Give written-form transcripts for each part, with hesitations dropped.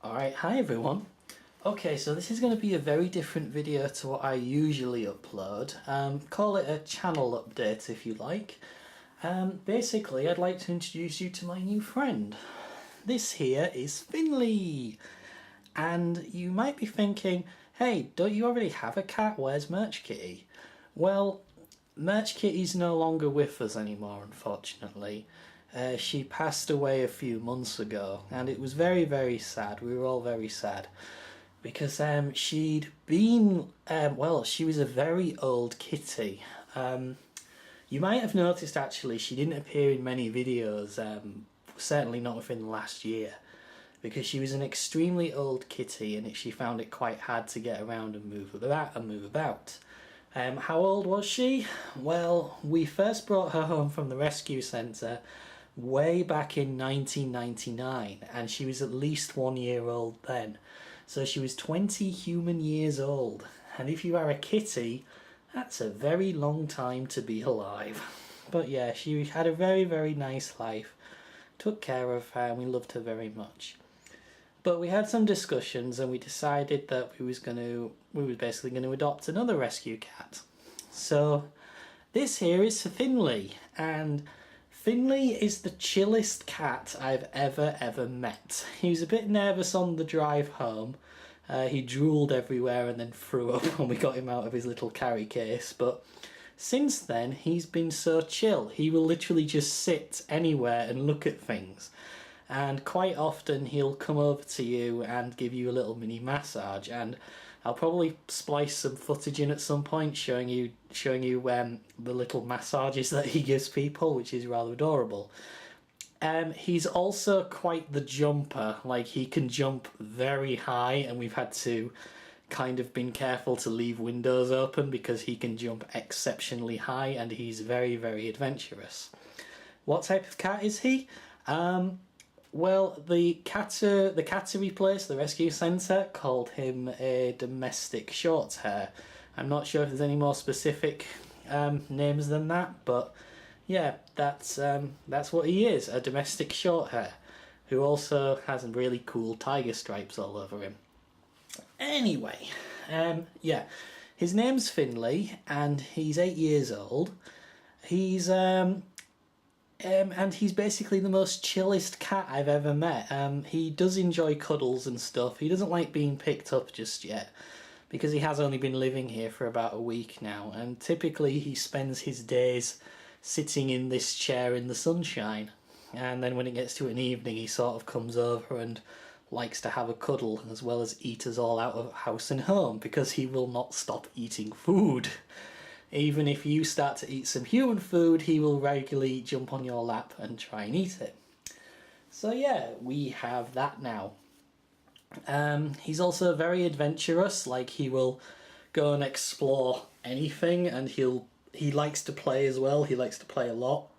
Alright, hi everyone. Okay, so this is going to be a very different video to what I usually upload. Call it a channel update if you like. Basically, I'd like to introduce you to my new friend. This here is Finley. And you might be thinking, hey, don't you already have a cat? Where's Merch Kitty? Well, Merch Kitty's no longer with us anymore, unfortunately. She passed away a few months ago, and it was very, very sad. We were all very sad. Because she'd been, well, she was a very old kitty. You might have noticed actually she didn't appear in many videos, certainly not within the last year, because she was an extremely old kitty and she found it quite hard to get around and move about. How old was she? Well, we first brought her home from the rescue centre way back in 1999, and she was at least 1 year old then. So she was 20 human years old, and if you are a kitty, that's a very long time to be alive. But yeah, she had a very, very nice life, took care of her, and we loved her very much. But we had some discussions and we decided that we was basically going to adopt another rescue cat. So this here is Finley, and Finley is the chillest cat I've ever met. He was a bit nervous on the drive home. He drooled everywhere and then threw up when we got him out of his little carry case, but since then he's been so chill. He will literally just sit anywhere and look at things. And quite often he'll come over to you and give you a little mini massage, and I'll probably splice some footage in at some point showing you the little massages that he gives people, which is rather adorable. He's also quite the jumper. Like, he can jump very high, and we've had to kind of been careful to leave windows open because he can jump exceptionally high, and he's very, very adventurous. What type of cat is he? Well, the cattery place, the rescue centre, called him a domestic short hair. I'm not sure if there's any more specific names than that, but yeah, that's what he is, a domestic short hair, who also has really cool tiger stripes all over him. Anyway, yeah, his name's Finley, and he's 8 years old. And he's basically the most chillest cat I've ever met. He does enjoy cuddles and stuff. He doesn't like being picked up just yet, because he has only been living here for about a week now, and typically he spends his days sitting in this chair in the sunshine, and then when it gets to an evening he sort of comes over and likes to have a cuddle, as well as eat us all out of house and home, because he will not stop eating food. Even if you start to eat some human food, he will regularly jump on your lap and try and eat it. So yeah, we have that now. He's also very adventurous. Like, he will go and explore anything, and he likes to play as well. He likes to play a lot.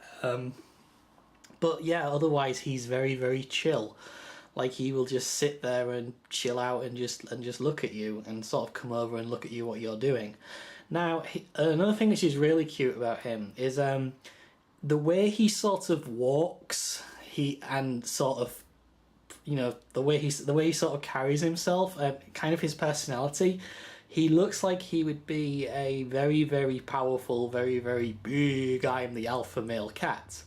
But yeah, otherwise he's very, very chill. Like, he will just sit there and chill out and just look at you and sort of come over and look at you what you're doing. Now, another thing which is really cute about him is the way he sort of walks, and sort of, you know, the way he sort of carries himself, kind of his personality. He looks like he would be a very, very powerful, very, very big, I'm the alpha male cat.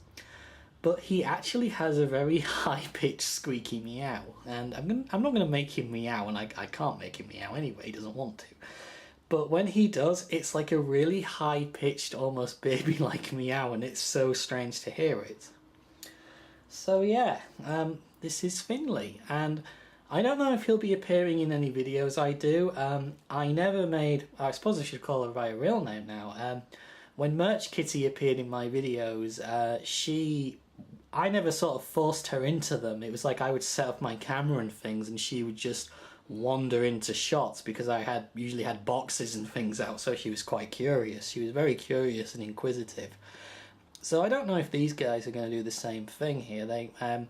But he actually has a very high-pitched squeaky meow, and I'm not going to make him meow, and I can't make him meow anyway, he doesn't want to. But when he does, it's like a really high-pitched, almost baby-like meow, and it's so strange to hear it. So yeah, this is Finley, and I don't know if he'll be appearing in any videos I do. I suppose I should call her by a real name now. When Merch Kitty appeared in my videos, I never sort of forced her into them. It was like I would set up my camera and things, and she would just wander into shots, because I usually had boxes and things out, so she was quite curious. She was very curious and inquisitive. So I don't know if these guys are going to do the same thing here. I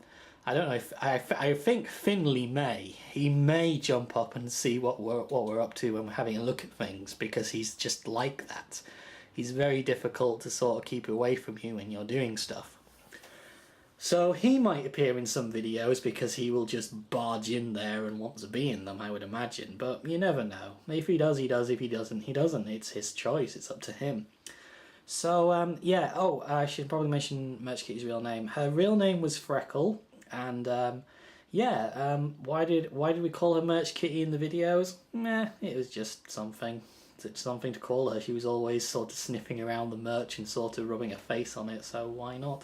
don't know if I think Finley may jump up and see what we're up to when we're having a look at things, because he's just like that. He's very difficult to sort of keep away from you when you're doing stuff. So he might appear in some videos because he will just barge in there and want to be in them, I would imagine. But you never know. If he does, he does. If he doesn't, he doesn't. It's his choice. It's up to him. So, yeah. Oh, I should probably mention Merch Kitty's real name. Her real name was Freckle. And, why did we call her Merch Kitty in the videos? Meh, it was just something. It's something to call her. She was always sort of sniffing around the merch and sort of rubbing her face on it, so why not?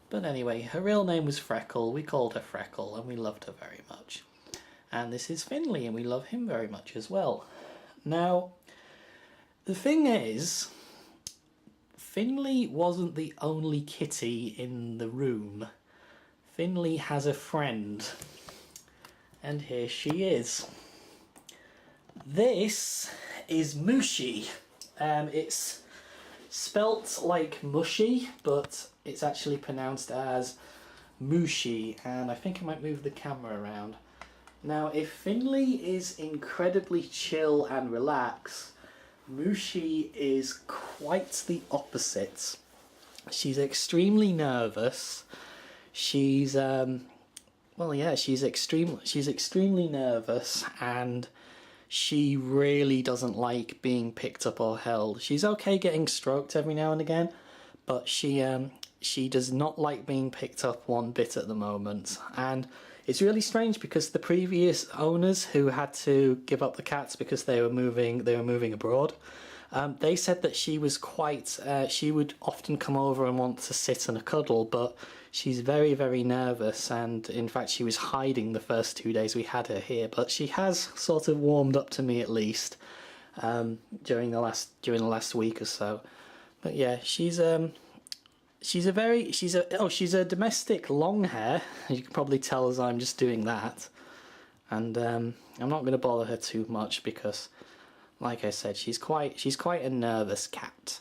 But anyway, her real name was Freckle. We called her Freckle and we loved her very much. And this is Finley and we love him very much as well. Now, the thing is, Finley wasn't the only kitty in the room. Finley has a friend. And here she is. This is Mushi. It's spelt like Mushy, but it's actually pronounced as Mushi, and I think I might move the camera around. Now, if Finley is incredibly chill and relaxed, Mushi is quite the opposite. She's extremely nervous. She's she's extremely nervous, and she really doesn't like being picked up or held. She's okay getting stroked every now and again, but she does not like being picked up one bit at the moment. And it's really strange because the previous owners who had to give up the cats because they were moving abroad, they said that she was quite, she would often come over and want to sit in a cuddle, but she's very, very nervous, and in fact she was hiding the first 2 days we had her here, but she has sort of warmed up to me at least during the last week or so. But yeah, she's a domestic long hair, as you can probably tell as I'm just doing that. And I'm not going to bother her too much because, like I said, she's quite a nervous cat.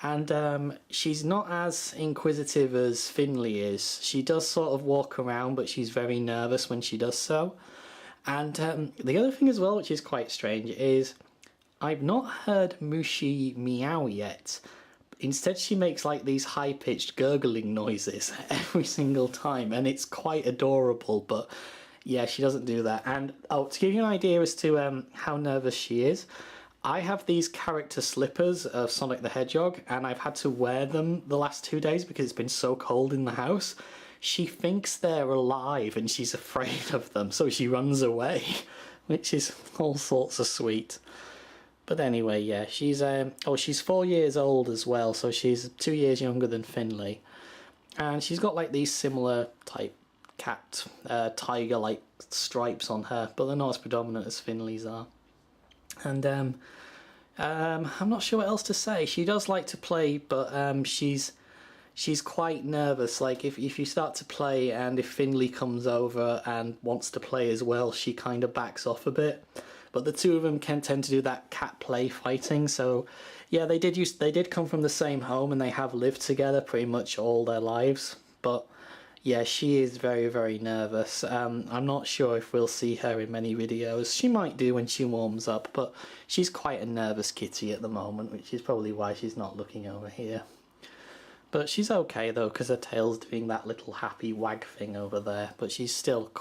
And she's not as inquisitive as Finley is. She does sort of walk around, but she's very nervous when she does so. And the other thing as well, which is quite strange, is I've not heard Mushy meow yet. Instead, she makes like these high-pitched gurgling noises every single time, and it's quite adorable, but yeah, she doesn't do that. And to give you an idea as to how nervous she is, I have these character slippers of Sonic the Hedgehog, and I've had to wear them the last 2 days because it's been so cold in the house. She thinks they're alive and she's afraid of them, so she runs away, which is all sorts of sweet. But anyway, yeah, she's 4 years old as well, so she's 2 years younger than Finley. And she's got like these similar type cat, tiger-like stripes on her, but they're not as predominant as Finley's are. And I'm not sure what else to say. She does like to play, but she's quite nervous. Like if you start to play and if Finley comes over and wants to play as well, she kind of backs off a bit. But the two of them can tend to do that cat play fighting. So yeah, they did come from the same home and they have lived together pretty much all their lives. But yeah, she is very, very nervous. I'm not sure if we'll see her in many videos. She might do when she warms up, but she's quite a nervous kitty at the moment, which is probably why she's not looking over here. But she's okay though, because her tail's doing that little happy wag thing over there. But she's still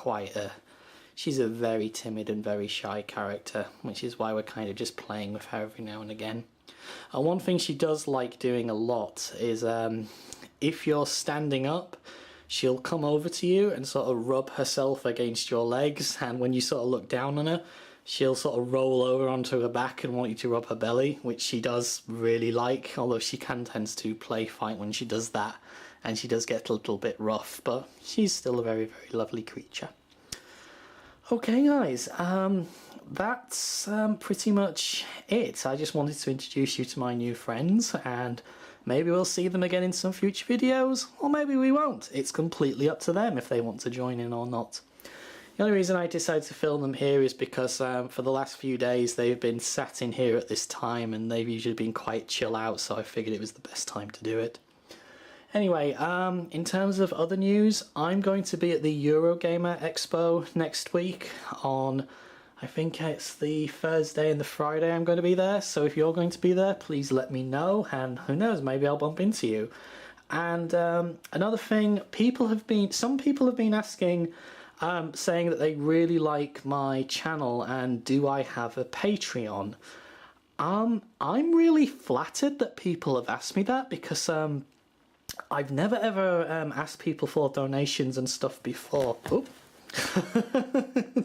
she's a very timid and very shy character, which is why we're kind of just playing with her every now and again. And one thing she does like doing a lot is if you're standing up, she'll come over to you and sort of rub herself against your legs, and when you sort of look down on her, she'll sort of roll over onto her back and want you to rub her belly, which she does really like, although she tends to play fight when she does that, and she does get a little bit rough, but she's still a very, very lovely creature. Okay guys, that's pretty much it. I just wanted to introduce you to my new friends, and maybe we'll see them again in some future videos, or maybe we won't. It's completely up to them if they want to join in or not. The only reason I decided to film them here is because for the last few days they've been sat in here at this time and they've usually been quite chill out, so I figured it was the best time to do it. Anyway, in terms of other news, I'm going to be at the Eurogamer Expo next week on, I think it's the Thursday and the Friday I'm going to be there, so if you're going to be there, please let me know, and who knows, maybe I'll bump into you. And another thing, some people have been asking, saying that they really like my channel and do I have a Patreon? I'm really flattered that people have asked me that, because I've never ever asked people for donations and stuff before. Oh,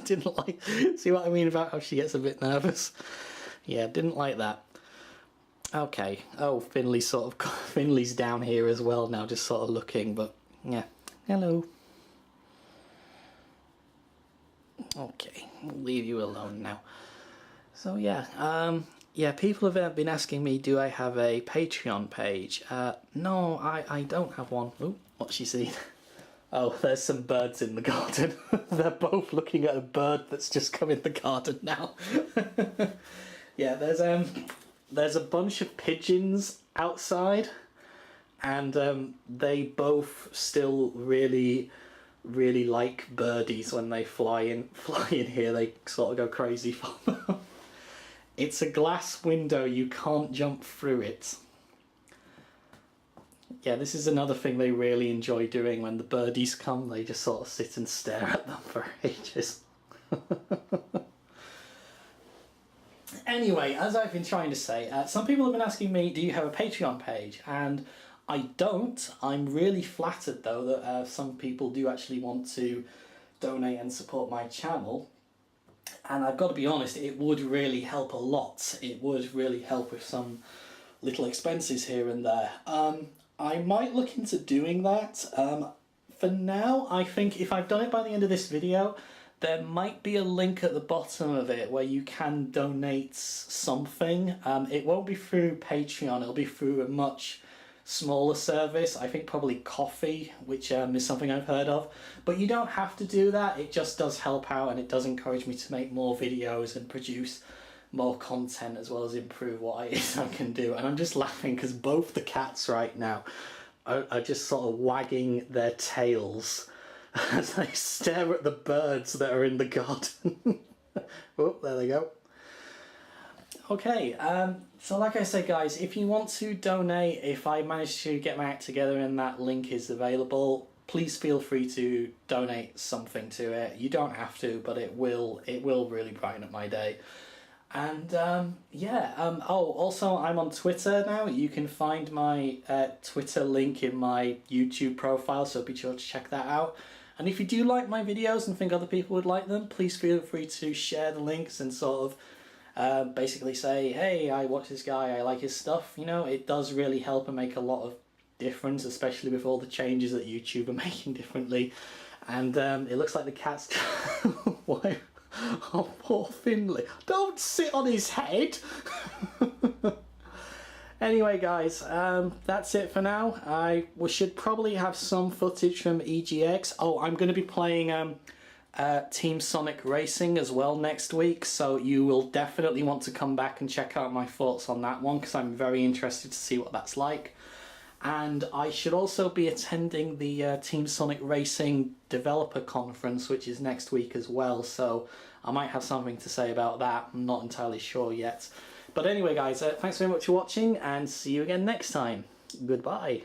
didn't like. See what I mean about how she gets a bit nervous? Yeah, didn't like that. Okay. Oh, Finley's down here as well now, just sort of looking. But yeah, hello. Okay, we'll leave you alone now. So yeah, yeah, people have been asking me, do I have a Patreon page? No, I don't have one. Oh, what's she seen? Oh, there's some birds in the garden. They're both looking at a bird that's just come in the garden now. Yeah, there's a bunch of pigeons outside, and they both still really like birdies. When they fly in here, they sort of go crazy for them. It's a glass window, you can't jump through it. Yeah, this is another thing they really enjoy doing. When the birdies come, they just sort of sit and stare at them for ages. Anyway, as I've been trying to say, some people have been asking me, do you have a Patreon page? And I don't. I'm really flattered though that some people do actually want to donate and support my channel. And I've got to be honest, it would really help a lot. It would really help with some little expenses here and there. I might look into doing that. For now, I think if I've done it by the end of this video, there might be a link at the bottom of it where you can donate something. It won't be through Patreon, it'll be through a much smaller service. I think probably Coffee, which is something I've heard of. But you don't have to do that, it just does help out, and it does encourage me to make more videos and produce more content, as well as improve what I can do. And I'm just laughing because both the cats right now are just sort of wagging their tails as they stare at the birds that are in the garden. Oh, there they go. Okay, so like I said guys, if you want to donate, if I manage to get my act together and that link is available, please feel free to donate something to it. You don't have to, but it will really brighten up my day. And yeah, oh, also I'm on Twitter now. You can find my Twitter link in my YouTube profile, so be sure to check that out. And if you do like my videos and think other people would like them, please feel free to share the links and sort of basically say, hey, I watch this guy, I like his stuff. You know, it does really help and make a lot of difference, especially with all the changes that YouTube are making differently. And it looks like the cat's... Why? Oh, poor Finley. Don't sit on his head! Anyway guys, that's it for now. We should probably have some footage from EGX. Oh, I'm going to be playing Team Sonic Racing as well next week, so you will definitely want to come back and check out my thoughts on that one, because I'm very interested to see what that's like. And I should also be attending the Team Sonic Racing Developer Conference, which is next week as well, so I might have something to say about that. I'm not entirely sure yet. But anyway guys, thanks very much for watching, and see you again next time. Goodbye.